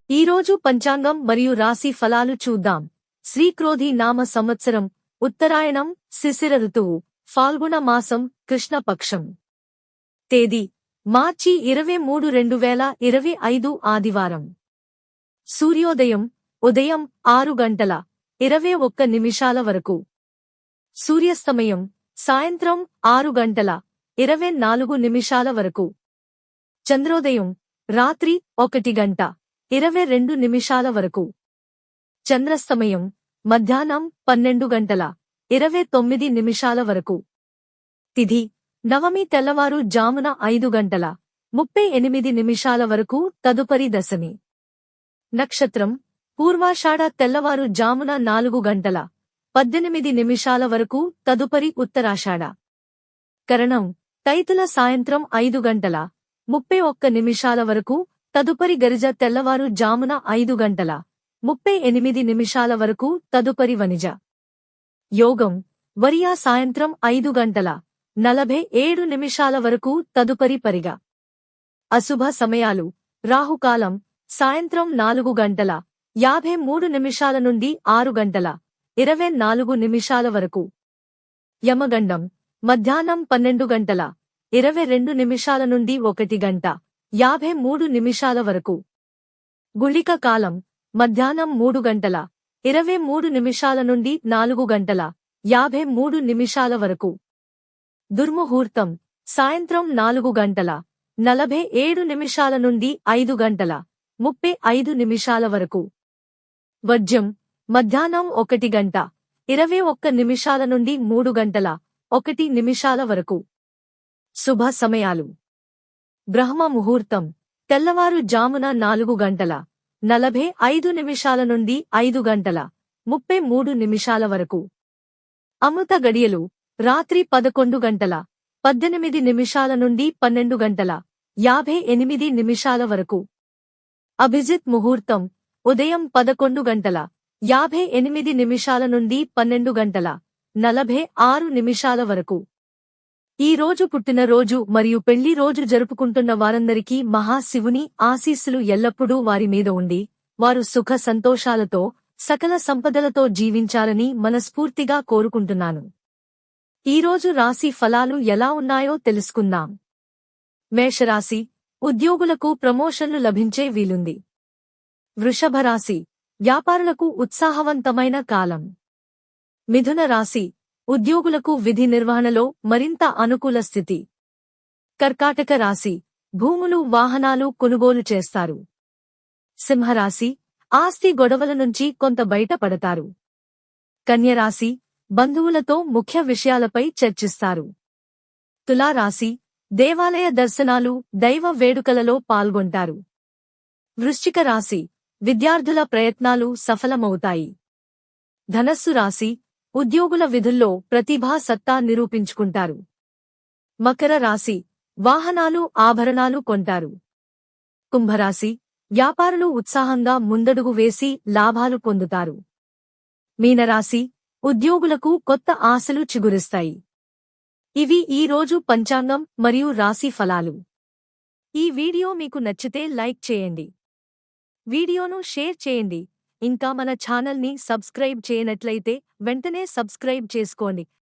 ఈరోజు పంచాంగం మరియు రాశి ఫలాలు చూద్దాం. శ్రీక్రోధి నామ సంవత్సరం, ఉత్తరాయణం, శిశిర ఋతువు, ఫాల్గుణ మాసం, కృష్ణపక్షం. తేదీ మార్చి 23, 2025 ఆదివారం. సూర్యోదయం ఉదయం 6:21 వరకు. సూర్యాస్తమయం సాయంత్రం 6:24 వరకు. చంద్రోదయం రాత్రి 1:22 వరకు. చంద్రస్తమయం మధ్యాహ్నం 12:29 వరకు. తిథి నవమి తెల్లవారు జామున 5:38 వరకు, తదుపరి దశమి. నక్షత్రం పూర్వాషాఢ తెల్లవారు జామున 4:18 వరకు, తదుపరి ఉత్తరాషాఢ. కరణం తైతుల సాయంత్రం 5:31 వరకు, తదుపరి గరిజ తెల్లవారు జామున 5:38 వరకు, తదుపరి వనిజ. యోగం వరియా సాయంత్రం 5:47 వరకు, తదుపరి పరిగ. అశుభ సమయాలు రాహుకాలం సాయంత్రం 4:53 నుండి 6:24 వరకు. యమగండం మధ్యాహ్నం 12:22 నుండి 1:53 వరకు. గుళిక కాలం మధ్యాహ్నం 3:23 నుండి 4:53 వరకు. దుర్ముహూర్తం సాయంత్రం 4:47 నుండి 5:35 వరకు. వర్జ్యం మధ్యాహ్నం 1:21 నుండి 3:01 వరకు. శుభ సమయాలు బ్రహ్మ ముహూర్తం తెల్లవారు జామున 4:45 నుండి 5:33 వరకు. అమృత గడియలు రాత్రి 11:18 నుండి 12:58 వరకు. అభిజిత్ ముహూర్తం ఉదయం 11:58 నుండి 12:46 వరకు. ఈ రోజు పుట్టినరోజు మరియు పెళ్లి రోజు జరుపుకుంటున్న వారందరికీ మహాశివుని ఆశీస్సులు ఎల్లప్పుడూ వారి మీద ఉండి, వారు సుఖ సంతోషాలతో, సకల సంపదలతో జీవించాలని మనస్ఫూర్తిగా కోరుకుంటున్నాను. ఈరోజు రాశి ఫలాలు ఎలా ఉన్నాయో తెలుసుకుందాం. మేషరాశి ఉద్యోగులకు ప్రమోషన్లు లభించే వీలుంది. వృషభ రాశి వ్యాపారులకు ఉత్సాహవంతమైన కాలం. మిథున రాశి ఉద్యోగులకు విధి నిర్వహణలో మరింత అనుకూల స్థితి. కర్కాటక రాశి భూములు, వాహనాలు కొనుగోలు చేస్తారు. సింహరాశి ఆస్తి గొడవల నుంచి కొంత బయటపడతారు. కన్యరాశి బంధువులతో ముఖ్య విషయాలపై చర్చిస్తారు. తులారాశి దేవాలయ దర్శనాలు, దైవ వేడుకలలో పాల్గొంటారు. వృశ్చిక రాశి విద్యార్థుల ప్రయత్నాలు సఫలమవుతాయి. ధనస్సు రాశి ఉద్యోగుల విధుల్లో ప్రతిభా సత్తా నిరూపించుకుంటారు. మకర రాశి వాహనాలు, ఆభరణాలు కొంటారు. కుంభరాశి వ్యాపారులు ఉత్సాహంగా ముందడుగు వేసి లాభాలు పొందుతారు. మీనరాశి ఉద్యోగులకు కొత్త ఆశలు చిగురిస్తాయి. ఇవి ఈ రోజు పంచాంగం మరియు రాశి ఫలాలు. ఈ వీడియో మీకు నచ్చితే లైక్ చేయండి. వీడియోను షేర్ చేయండి. ఇంకా మన ఛానల్ని సబ్స్క్రైబ్ చేయనట్లయితే వెంటనే సబ్స్క్రైబ్ చేసుకోండి.